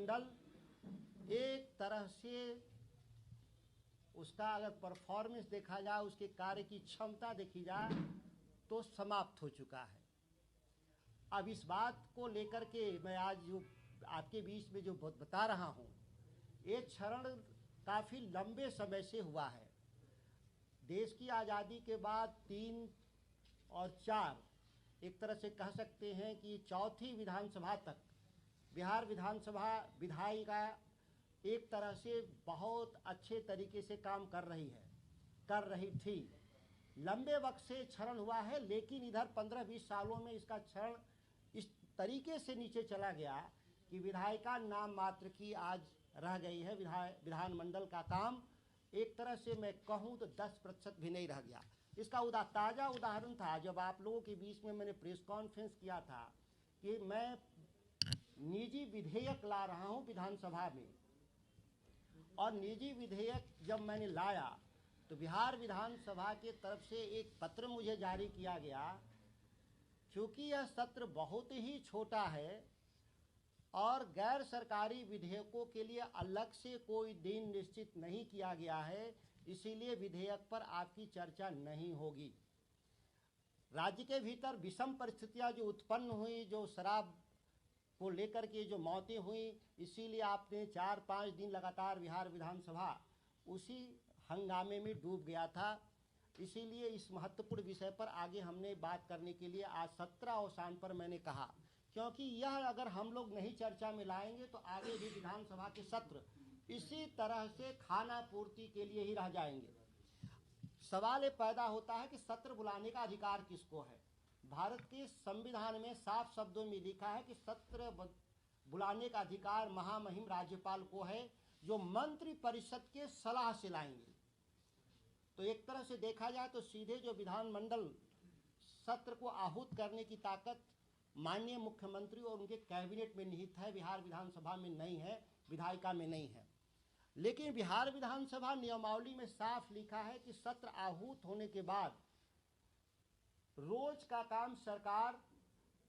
विधानमंडल एक तरह से उसका अगर परफॉर्मेंस देखा जाए, उसके कार्य की क्षमता देखी जाए तो समाप्त हो चुका है। अब इस बात को लेकर के मैं आज जो आपके बीच में जो बता रहा हूँ, ये क्षरण काफ़ी लंबे समय से हुआ है। देश की आज़ादी के बाद 3 और 4 एक तरह से कह सकते हैं कि चौथी विधानसभा तक बिहार विधानसभा विधायिका एक तरह से बहुत अच्छे तरीके से काम कर रही थी। लंबे वक्त से क्षरण हुआ है, लेकिन इधर 15-20 सालों में इसका क्षरण इस तरीके से नीचे चला गया कि विधायिका नाम मात्र की आज रह गई है। विधानमंडल का काम एक तरह से मैं कहूँ तो 10% भी नहीं रह गया। इसका ताज़ा उदाहरण था जब आप लोगों के बीच में मैंने प्रेस कॉन्फ्रेंस किया था कि मैं निजी विधेयक ला रहा हूँ विधानसभा में, और निजी विधेयक जब मैंने लाया तो बिहार विधानसभा के तरफ से एक पत्र मुझे जारी किया गया। क्योंकि यह सत्र बहुत ही छोटा है और गैर सरकारी विधेयकों के लिए अलग से कोई दिन निश्चित नहीं किया गया है, इसीलिए विधेयक पर आपकी चर्चा नहीं होगी। राज्य के भीतर विषम परिस्थितियां जो उत्पन्न हुई, जो शराब को लेकर के जो मौतें हुई, इसीलिए आपने 4-5 दिन लगातार बिहार विधानसभा उसी हंगामे में डूब गया था। इसीलिए इस महत्वपूर्ण विषय पर आगे हमने बात करने के लिए आज 17 अवसान पर मैंने कहा, क्योंकि यह अगर हम लोग नहीं चर्चा में लाएंगे तो आगे भी विधानसभा के सत्र इसी तरह से खाना पूर्ति के लिए ही रह जाएंगे। सवाल ये पैदा होता है कि सत्र बुलाने का अधिकार किसको है। भारत के संविधान में साफ शब्दों में लिखा है कि सत्र बुलाने का अधिकार महामहिम राज्यपाल को है, जो मंत्रि परिषद के सलाह से लाएंगे। तो एक तरह से देखा जाए तो सीधे जो विधानमंडल सत्र को आहूत करने की ताकत माननीय मुख्यमंत्री और उनके कैबिनेट में निहित है, बिहार विधानसभा में नहीं है, विधायिका में नहीं है। लेकिन बिहार विधानसभा नियमावली में साफ लिखा है कि सत्र आहूत होने के बाद रोज का काम सरकार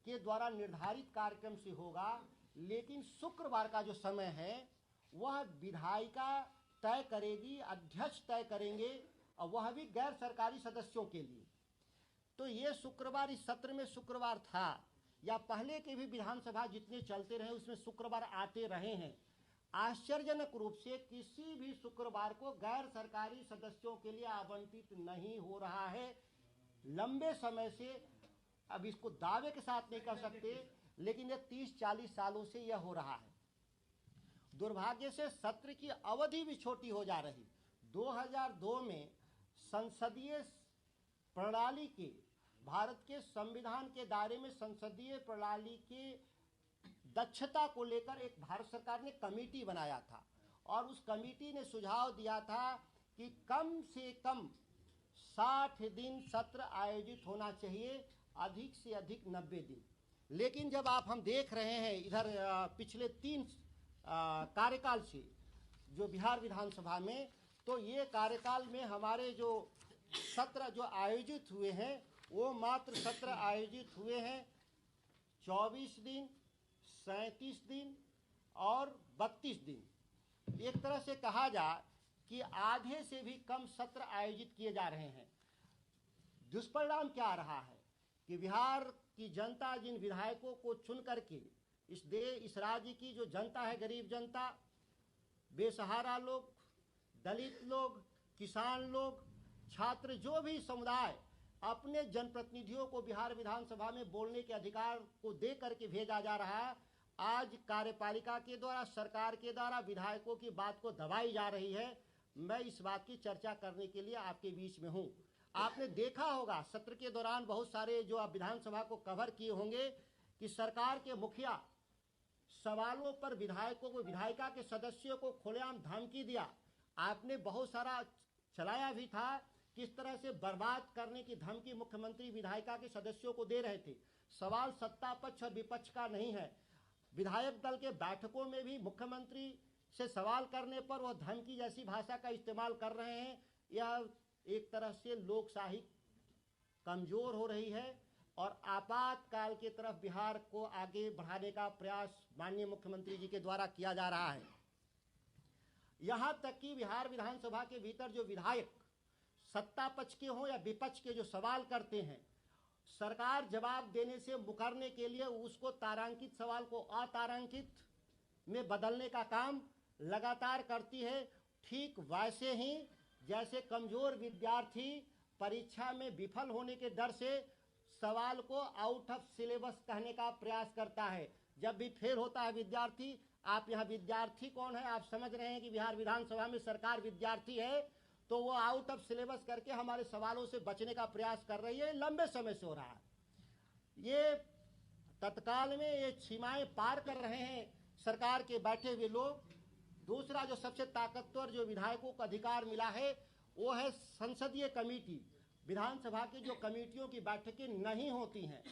के द्वारा निर्धारित कार्यक्रम से होगा, लेकिन शुक्रवार का जो समय है वह विधायिका तय करेगी, अध्यक्ष तय करेंगे, और वह भी गैर सरकारी सदस्यों के लिए। तो ये शुक्रवार, इस सत्र में शुक्रवार था, या पहले के भी विधानसभा जितने चलते रहे उसमें शुक्रवार आते रहे हैं। आश्चर्यजनक रूप से किसी भी शुक्रवार को गैर सरकारी सदस्यों के लिए आवंटित नहीं हो रहा है लंबे समय से। अब इसको दावे के साथ नहीं कह सकते, लेकिन ये 30-40 सालों से यह हो रहा है। दुर्भाग्य से सत्र की अवधि भी छोटी हो जा रही। 2002 में संसदीय प्रणाली के, भारत के संविधान के दायरे में संसदीय प्रणाली के दक्षता को लेकर एक भारत सरकार ने कमेटी बनाया था, और उस कमेटी ने सुझाव दिया था कि कम से कम 60 दिन सत्र आयोजित होना चाहिए, अधिक से अधिक 90 दिन। लेकिन जब हम देख रहे हैं इधर पिछले 3 कार्यकाल से जो बिहार विधानसभा में, तो ये कार्यकाल में हमारे जो सत्र जो आयोजित हुए हैं वो मात्र सत्र आयोजित हुए हैं 24 दिन, 37 दिन और 32 दिन। एक तरह से कहा जाए कि आधे से भी कम सत्र आयोजित किए जा रहे हैं। दुष्परिणाम क्या रहा है कि बिहार की जनता जिन विधायकों को चुन करके इस राज्य की जो जनता है, गरीब जनता, बेसहारा लोग, दलित लोग, किसान लोग, छात्र, जो भी समुदाय अपने जनप्रतिनिधियों को बिहार विधानसभा में बोलने के अधिकार को दे करके भेजा जा रहा है, आज कार्यपालिका के द्वारा, सरकार के द्वारा विधायकों की बात को दबाई जा रही है। मैं इस बात की चर्चा करने के लिए आपके बीच में हूँ। आपने देखा होगा सत्र के दौरान बहुत सारे जो आप विधानसभा को कवर किए होंगे कि सरकार के मुखिया सवालों पर विधायकों को, विधायिका के सदस्यों को खुलेआम धमकी दिया। आपने बहुत सारा चलाया भी था, किस तरह से बर्बाद करने की धमकी मुख्यमंत्री विधायिका के सदस्यों को दे रहे थे। सवाल सत्ता पक्ष और विपक्ष का नहीं है। विधायक दल के बैठकों में भी मुख्यमंत्री से सवाल करने पर वह धमकी जैसी भाषा का इस्तेमाल कर रहे हैं। यह एक तरह से लोकशाही कमजोर हो रही है। और आपातकाल की तरफ बिहार को आगे बढ़ाने का प्रयास माननीय मुख्यमंत्री जी के द्वारा किया जा रहा है। यहाँ तक कि बिहार विधानसभा के भीतर जो विधायक सत्ता पक्ष के हों या विपक्ष के जो सवाल करते हैं, सरकार जवाब देने से मुकरने के लिए उसको तारांकित सवाल को अतारांकित में बदलने का काम लगातार करती है। ठीक वैसे ही जैसे कमजोर विद्यार्थी परीक्षा में विफल होने के डर से सवाल को आउट ऑफ सिलेबस कहने का प्रयास करता है। जब भी फेल होता है विद्यार्थी, आप यहाँ विद्यार्थी कौन है, आप समझ रहे हैं कि बिहार विधानसभा में सरकार विद्यार्थी है, तो वो आउट ऑफ सिलेबस करके हमारे सवालों से बचने का प्रयास कर रही है। लंबे समय से हो रहा है। ये तत्काल में ये सीमाएं पार कर रहे हैं सरकार के बैठे हुए लोग। दूसरा जो सबसे ताकतवर जो विधायकों को अधिकार मिला है वो है संसदीय कमेटी। विधानसभा की जो कमेटियों की बैठकें नहीं होती हैं,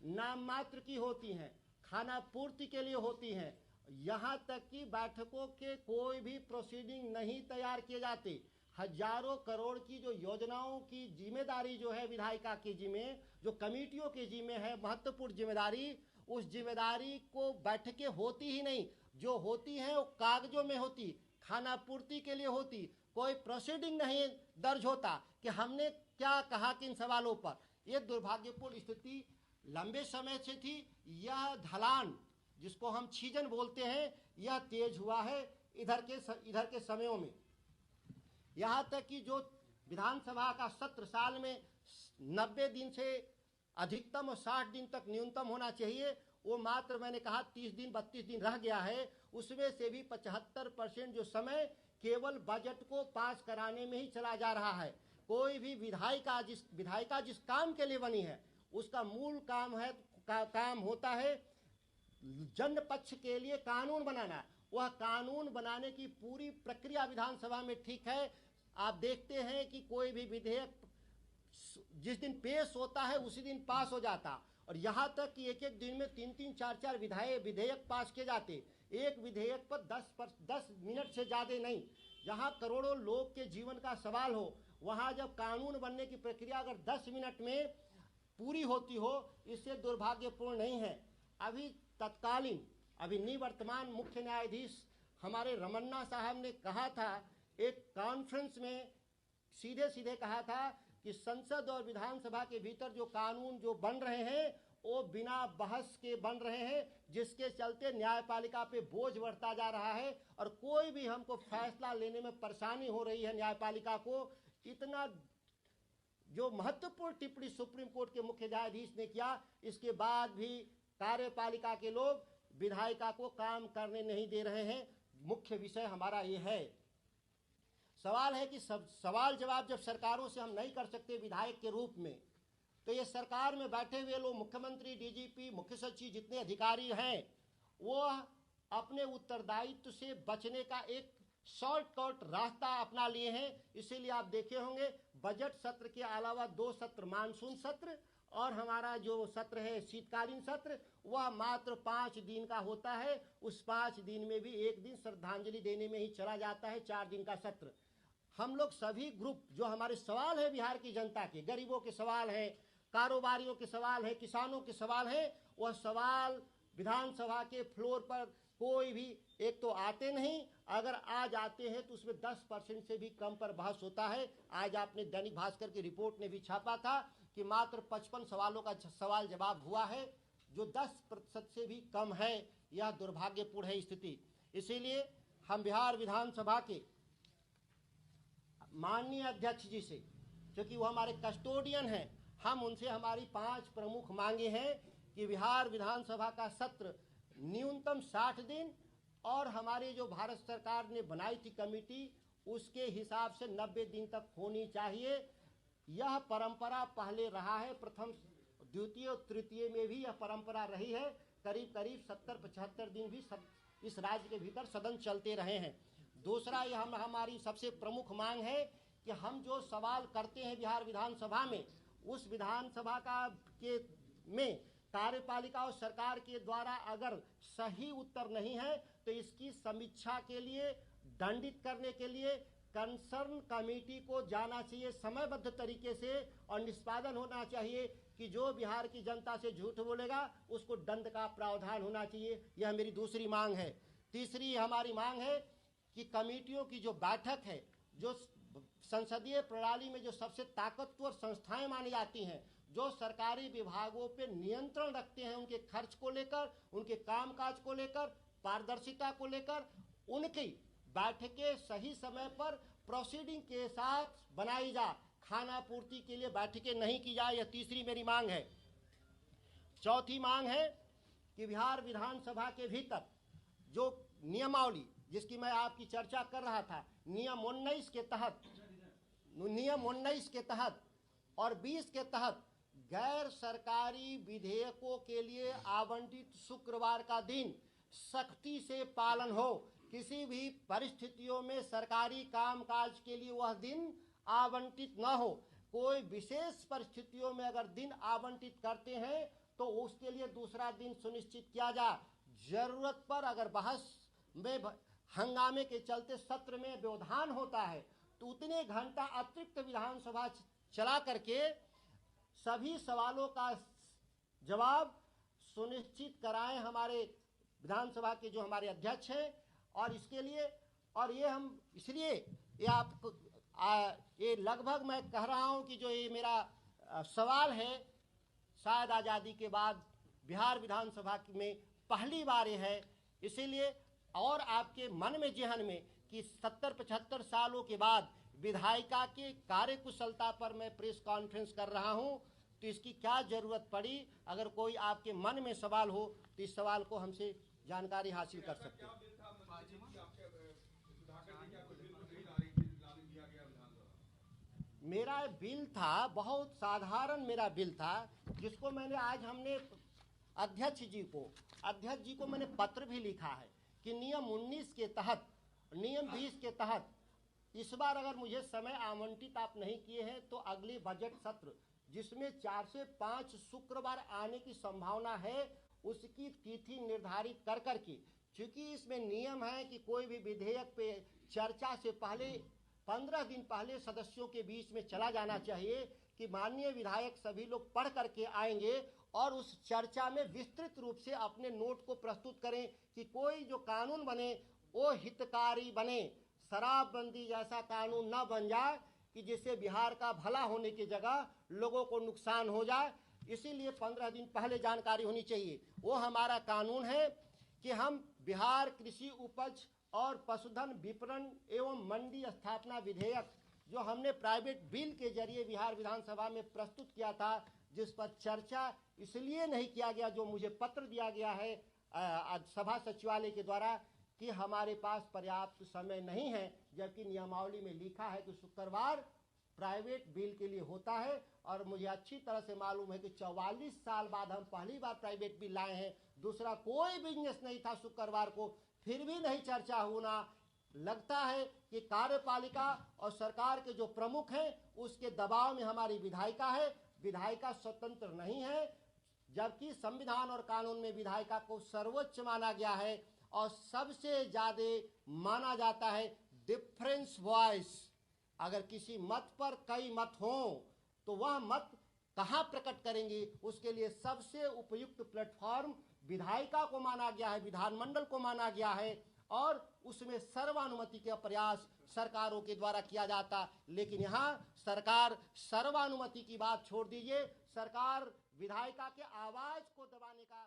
नाम मात्र की होती हैं, खाना पूर्ति के लिए होती हैं, यहाँ तक कि बैठकों के कोई भी प्रोसीडिंग नहीं तैयार किए जाते। हजारों करोड़ की जो योजनाओं की जिम्मेदारी जो है विधायिका के जिम्मे, जो कमेटियों के जिम्मे है महत्वपूर्ण जिम्मेदारी, उस जिम्मेदारी को बैठकें होती ही नहीं। जो होती हैं वो कागजों में होती, खाना पूर्ति के लिए होती, कोई प्रोसीडिंग नहीं दर्ज होता कि हमने क्या कहा किन सवालों पर। यह दुर्भाग्यपूर्ण स्थिति लंबे समय से थी। यह ढलान जिसको हम छीजन बोलते हैं, यह तेज हुआ है इधर के समयों में। यहाँ तक कि जो विधानसभा का सत्र साल में 90 दिन से अधिकतम और 60 दिन तक न्यूनतम होना चाहिए, वो मात्र मैंने कहा 30 दिन 32 दिन रह गया है। उसमें से भी 75% जो समय केवल बजट को पास कराने में ही चला जा रहा है। कोई भी विधायिका जिस काम के लिए बनी है उसका मूल काम होता है जन पक्ष के लिए कानून बनाना। वह कानून बनाने की पूरी प्रक्रिया विधानसभा में ठीक है। आप देखते हैं कि कोई भी विधेयक जिस दिन पेश होता है उसी दिन पास हो जाता, और यहाँ तक कि एक एक दिन में 3-3 4-4 विधेयक पास किए जाते। एक विधेयक पर 10 मिनट से ज़्यादा नहीं। जहाँ करोड़ों लोग के जीवन का सवाल हो, वहाँ जब कानून बनने की प्रक्रिया अगर 10 मिनट में पूरी होती हो, इससे दुर्भाग्यपूर्ण नहीं है। अभी निवर्तमान मुख्य न्यायाधीश हमारे रमन्ना साहब ने कहा था एक कॉन्फ्रेंस में, सीधे सीधे कहा था कि संसद और विधानसभा के भीतर जो कानून जो बन रहे हैं वो बिना बहस के बन रहे हैं, जिसके चलते न्यायपालिका पे बोझ बढ़ता जा रहा है और कोई भी हमको फैसला लेने में परेशानी हो रही है न्यायपालिका को। इतना जो महत्वपूर्ण टिप्पणी सुप्रीम कोर्ट के मुख्य न्यायाधीश ने किया, इसके बाद भी कार्यपालिका के लोग विधायिका को काम करने नहीं दे रहे हैं। मुख्य विषय हमारा ये है। सवाल है कि सवाल जवाब जब सरकारों से हम नहीं कर सकते विधायक के रूप में, तो ये सरकार में बैठे हुए लोग, मुख्यमंत्री, डीजीपी, मुख्य सचिव, जितने अधिकारी हैं, वो अपने उत्तरदायित्व से बचने का एक शॉर्टकट रास्ता अपना लिए हैं। इसीलिए आप देखे होंगे बजट सत्र के अलावा 2 सत्र, मानसून सत्र और हमारा जो सत्र है शीतकालीन सत्र, वह मात्र 5 दिन का होता है। उस 5 दिन में भी एक दिन श्रद्धांजलि देने में ही चला जाता है। 4 दिन का सत्र। हम लोग सभी ग्रुप जो हमारे सवाल है बिहार की जनता के, गरीबों के सवाल है, कारोबारियों के सवाल है, किसानों के सवाल है, वह सवाल विधानसभा के फ्लोर पर कोई भी एक तो आते नहीं। अगर आज आते हैं तो उसमें 10% से भी कम पर बहस होता है। आज आपने दैनिक भास्कर की रिपोर्ट ने भी छापा था कि मात्र 55 सवालों का सवाल जवाब हुआ है, जो 10% से भी कम है। यह दुर्भाग्यपूर्ण है स्थिति। इसीलिए हम बिहार विधानसभा के माननीय अध्यक्ष जी से, क्योंकि वो हमारे कस्टोडियन हैं, हम उनसे हमारी 5 प्रमुख मांगे हैं कि बिहार विधानसभा का सत्र न्यूनतम 60 दिन और हमारी जो भारत सरकार ने बनाई थी कमेटी, उसके हिसाब से 90 दिन तक होनी चाहिए। यह परंपरा पहले रहा है, प्रथम, द्वितीय और तृतीय में भी यह परंपरा रही है। करीब 70-75 दिन भी इस राज्य के भीतर सदन चलते रहे हैं। दूसरा, यह हमारी सबसे प्रमुख मांग है कि हम जो सवाल करते हैं बिहार विधानसभा में, उस विधानसभा में कार्यपालिका और सरकार के द्वारा अगर सही उत्तर नहीं है तो इसकी समीक्षा के लिए, दंडित करने के लिए कंसर्न कमेटी को जाना चाहिए समयबद्ध तरीके से, और निष्पादन होना चाहिए। कि जो बिहार की जनता से झूठ बोलेगा उसको दंड का प्रावधान होना चाहिए। यह मेरी दूसरी मांग है। तीसरी हमारी मांग है कि कमेटियों की जो बैठक है, जो संसदीय प्रणाली में जो सबसे ताकतवर संस्थाएं मानी जाती हैं, जो सरकारी विभागों पे नियंत्रण रखते हैं, उनके खर्च को लेकर, उनके कामकाज को लेकर, पारदर्शिता को लेकर, उनकी बैठकें सही समय पर प्रोसीडिंग के साथ बनाई जा, खाना पूर्ति के लिए बैठकें नहीं की जाए। यह तीसरी मेरी मांग है। चौथी मांग है कि बिहार विधानसभा के भीतर जो नियमावली जिसकी मैं आपकी चर्चा कर रहा था, नियम 19 के तहत और 20 के तहत गैर सरकारी विधेयकों के लिए आवंटित शुक्रवार का दिन सख्ती से पालन हो। किसी भी परिस्थितियों में सरकारी कामकाज के लिए वह दिन आवंटित न हो। कोई विशेष परिस्थितियों में अगर दिन आवंटित करते हैं तो उसके लिए दूसरा दिन सुनिश्चित किया जाए। जरूरत पर अगर बहस में हंगामे के चलते सत्र में व्यवधान होता है तो उतने घंटा अतिरिक्त विधानसभा चला करके सभी सवालों का जवाब सुनिश्चित कराएं हमारे विधानसभा के जो हमारे अध्यक्ष हैं। और इसके लिए और ये हम इसलिए ये आपको ये लगभग मैं कह रहा हूं कि जो ये मेरा सवाल है शायद आज़ादी के बाद बिहार विधानसभा में पहली बार ये है, इसीलिए और आपके मन में जहन में कि 70-75 सालों के बाद विधायिका के कार्यकुशलता पर मैं प्रेस कॉन्फ्रेंस कर रहा हूं, तो इसकी क्या जरूरत पड़ी। अगर कोई आपके मन में सवाल हो तो इस सवाल को हमसे जानकारी हासिल कर सकते हैं। मेरा बिल था, बहुत साधारण मेरा बिल था, जिसको मैंने आज हमने अध्यक्ष जी को मैंने पत्र भी लिखा है कि नियम 19 के तहत, नियम 20 के तहत इस बार अगर मुझे समय आवंटित आप नहीं किए हैं तो अगले बजट सत्र जिसमें 4 से 5 शुक्रवार आने की संभावना है उसकी तिथि निर्धारित कर करके, चूंकि इसमें नियम है कि कोई भी विधेयक पे चर्चा से पहले 15 दिन पहले सदस्यों के बीच में चला जाना चाहिए कि माननीय विधायक सभी लोग पढ़ करके आएंगे और उस चर्चा में विस्तृत रूप से अपने नोट को प्रस्तुत करें कि कोई जो कानून बने वो हितकारी बने। शराबबंदी जैसा कानून न बन जाए कि जिससे बिहार का भला होने की जगह लोगों को नुकसान हो जाए। इसीलिए 15 दिन पहले जानकारी होनी चाहिए। वो हमारा कानून है कि हम बिहार कृषि उपज और पशुधन विपणन एवं मंडी स्थापना विधेयक जो हमने प्राइवेट बिल के जरिए बिहार विधानसभा में प्रस्तुत किया था, जिस पर चर्चा इसलिए नहीं किया गया, जो मुझे पत्र दिया गया है सभा सचिवालय के द्वारा कि हमारे पास पर्याप्त समय नहीं है, जबकि नियमावली में लिखा है कि शुक्रवार प्राइवेट बिल के लिए होता है। और मुझे अच्छी तरह से मालूम है कि 44 साल बाद हम पहली बार प्राइवेट बिल लाए हैं। दूसरा कोई बिजनेस नहीं था शुक्रवार को, फिर भी नहीं चर्चा होना। लगता है कि कार्यपालिका और सरकार के जो प्रमुख हैं उसके दबाव में हमारी विधायिका है। विधायिका स्वतंत्र नहीं है, जबकि संविधान और कानून में विधायिका को सर्वोच्च माना गया है और सबसे ज्यादा माना जाता है डिफरेंस वॉइस। अगर किसी मत पर कई मत हों तो वह मत कहाँ प्रकट करेंगे, उसके लिए सबसे उपयुक्त प्लेटफॉर्म विधायिका को माना गया है, विधानमंडल को माना गया है और उसमें सर्वानुमति का प्रयास सरकारों के द्वारा किया जाता। लेकिन यहाँ सरकार सर्वानुमति की बात छोड़ दीजिए, सरकार विधायिका के आवाज को दबाने का